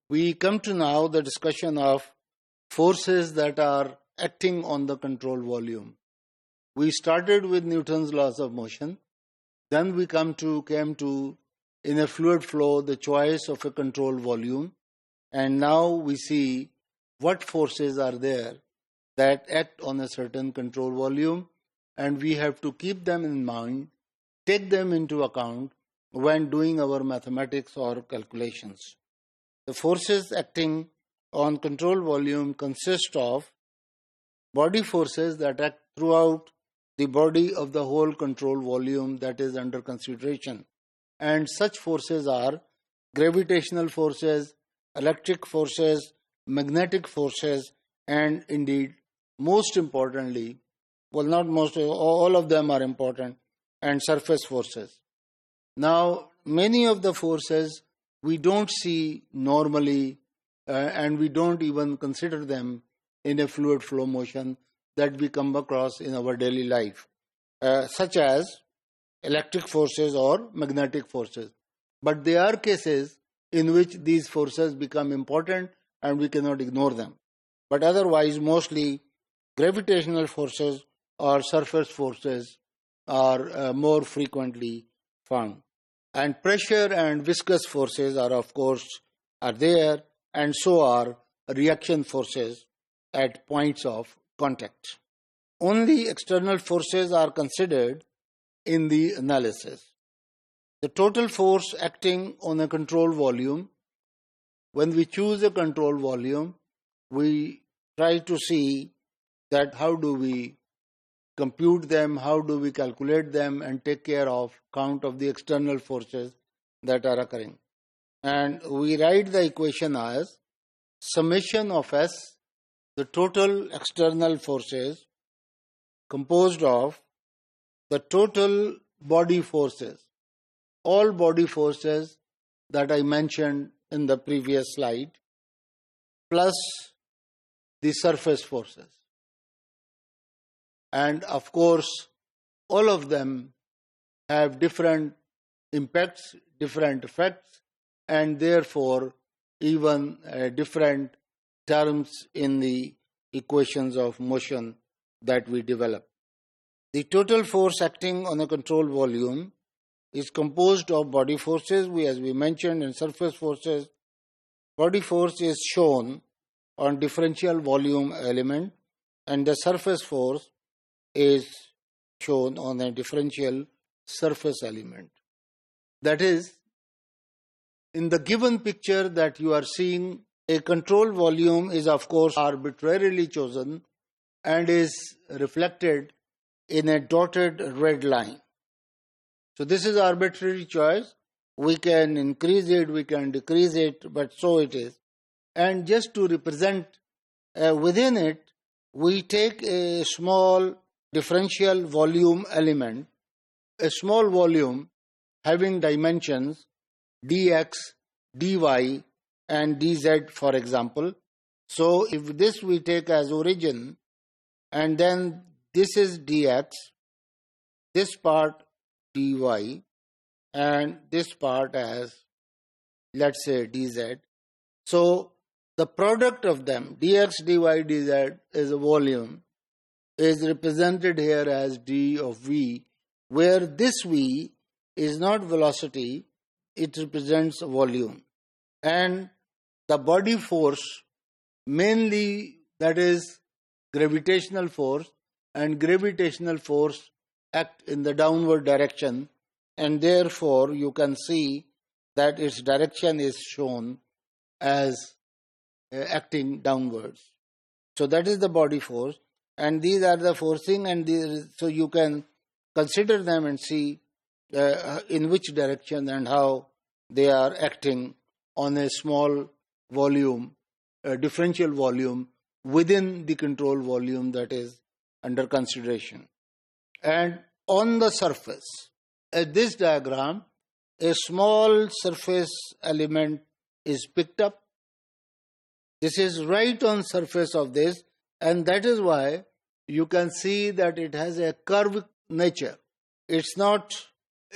We come to now the discussion of forces that are acting on the control volume. We started with Newton's laws of motion. Then we came to in a fluid flow the choice of a control volume. And now we see what forces are there that act on a certain control volume, and we have to keep them in mind, take them into account when doing our mathematics or calculations. The forces acting on control volume consist of body forces that act throughout the body of the whole control volume that is under consideration. And such forces are gravitational forces, electric forces, magnetic forces, and indeed, most importantly, well, not most, all of them are important, and surface forces. Now, many of the forces we don't see normally, and we don't even consider them in a fluid flow motion that we come across in our daily life, such as electric forces or magnetic forces. But there are cases in which these forces become important and we cannot ignore them. But otherwise, mostly gravitational forces or surface forces are more frequently found. And pressure and viscous forces are, of course, are there, and so are reaction forces at points of contact. Only external forces are considered in the analysis. The total force acting on a control volume, when we choose a control volume, we try to see that how do we compute them, how do we calculate them and take care of count of the external forces that are occurring. And we write the equation as summation of S, the total external forces composed of the total body forces, all body forces that I mentioned in the previous slide, plus the surface forces. And of course, all of them have different impacts, different effects, and therefore even different terms in the equations of motion that we develop. The total force acting on a control volume is composed of body forces, as we mentioned, and surface forces. Body force is shown on differential volume element, and the surface force is shown on a differential surface element. That is, in the given picture that you are seeing, a control volume is of course arbitrarily chosen and is reflected in a dotted red line. So this is arbitrary choice. We can increase it, we can decrease it, but so it is. And just to represent within it, we take a small differential volume element, a small volume having dimensions dx, dy, and dz, for example. So if this we take as origin, and then this is dx, this part dy, and this part as, let's say, dz. So the product of them, dx, dy, dz, is a volume, is represented here as d of v, where this v is not velocity, it represents volume. And the body force, mainly that is gravitational force, and gravitational force act in the downward direction, and therefore you can see that its direction is shown as acting downwards. So that is the body force, and these are the forcing, and so you can consider them and see in which direction and how they are acting on a small volume, differential volume within the control volume that is under consideration. And on the surface, at this diagram, a small surface element is picked up. This is right on surface of this, and that is why you can see that it has a curved nature. It's not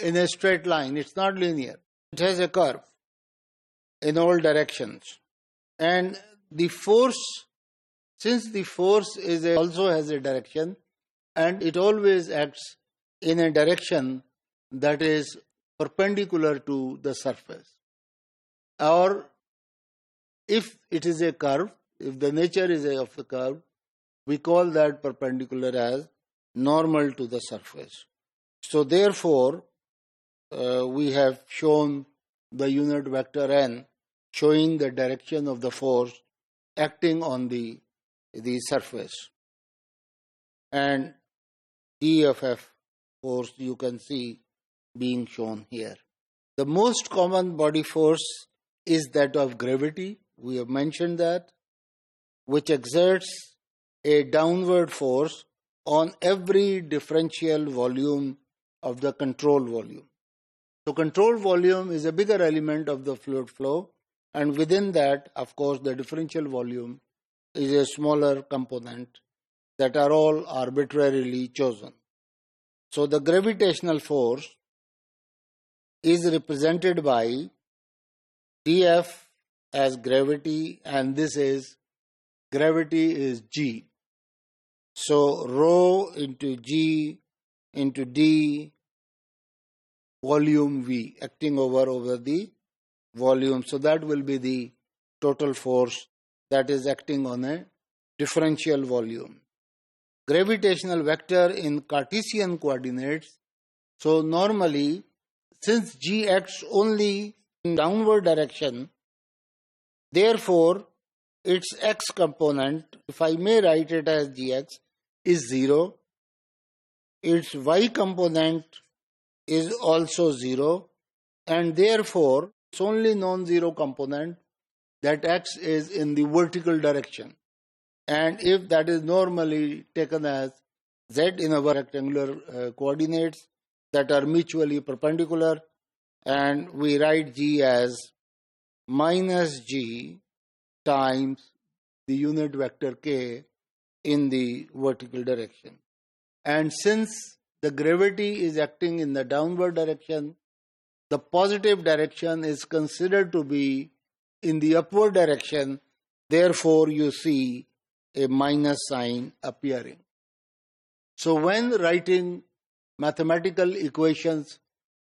in a straight line, it's not linear. It has a curve in all directions. And the force, since the force also has a direction, and it always acts in a direction that is perpendicular to the surface. Or if it is a curve, if the nature is of the curve, we call that perpendicular as normal to the surface. So therefore, we have shown the unit vector n showing the direction of the force acting on the surface. And DFF force you can see being shown here. The most common body force is that of gravity. We have mentioned that, which exerts a downward force on every differential volume of the control volume. So control volume is a bigger element of the fluid flow, and within that, of course, the differential volume is a smaller component that are all arbitrarily chosen. So the gravitational force is represented by dF as gravity, and this is gravity is G. So rho into G into D volume V acting over the volume. So that will be the total force that is acting on a differential volume. Gravitational vector in Cartesian coordinates. So normally, since G acts only in downward direction, therefore its x component, if I may write it as Gx, is 0. Its y component is also 0, and therefore it's only non-zero component that x is in the vertical direction. And if that is normally taken as z in our rectangular coordinates that are mutually perpendicular, and we write G as minus G times the unit vector k in the vertical direction. And since the gravity is acting in the downward direction, the positive direction is considered to be in the upward direction. Therefore, you see a minus sign appearing. So when writing mathematical equations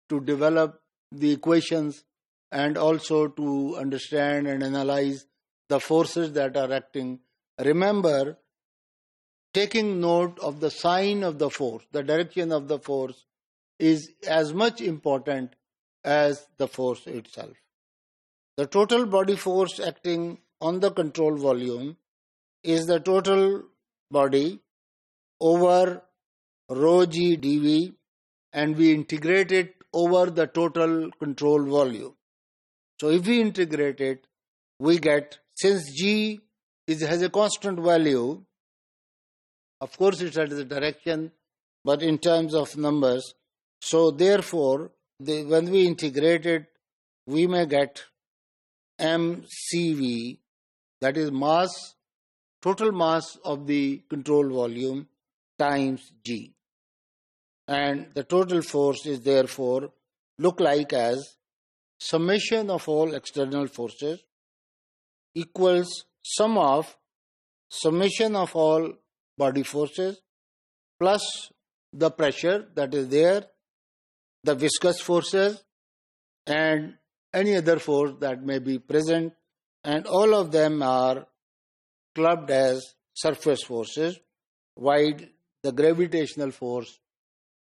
to develop the equations and also to understand and analyze the forces that are acting, remember taking note of the sign of the force, the direction of the force is as much important as the force itself. The total body force acting on the control volume is the total body over rho g dV, and we integrate it over the total control volume. So if we integrate it, we get, since G has a constant value, of course it has a direction, but in terms of numbers, so therefore when we integrate it, we may get mCV, that is mass, total mass of the control volume times G. And the total force is therefore look like as summation of all external forces equals sum of summation of all body forces plus the pressure that is there, the viscous forces, and any other force that may be present, and all of them are clubbed as surface forces, while the gravitational force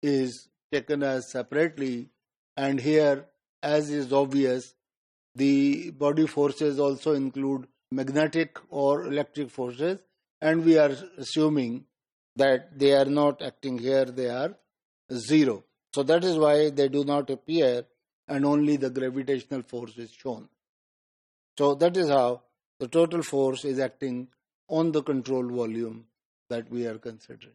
is taken as separately. And here, as is obvious, the body forces also include magnetic or electric forces, and we are assuming that they are not acting here, they are 0. So that is why they do not appear, and only the gravitational force is shown. So that is how the total force is acting on the control volume that we are considering.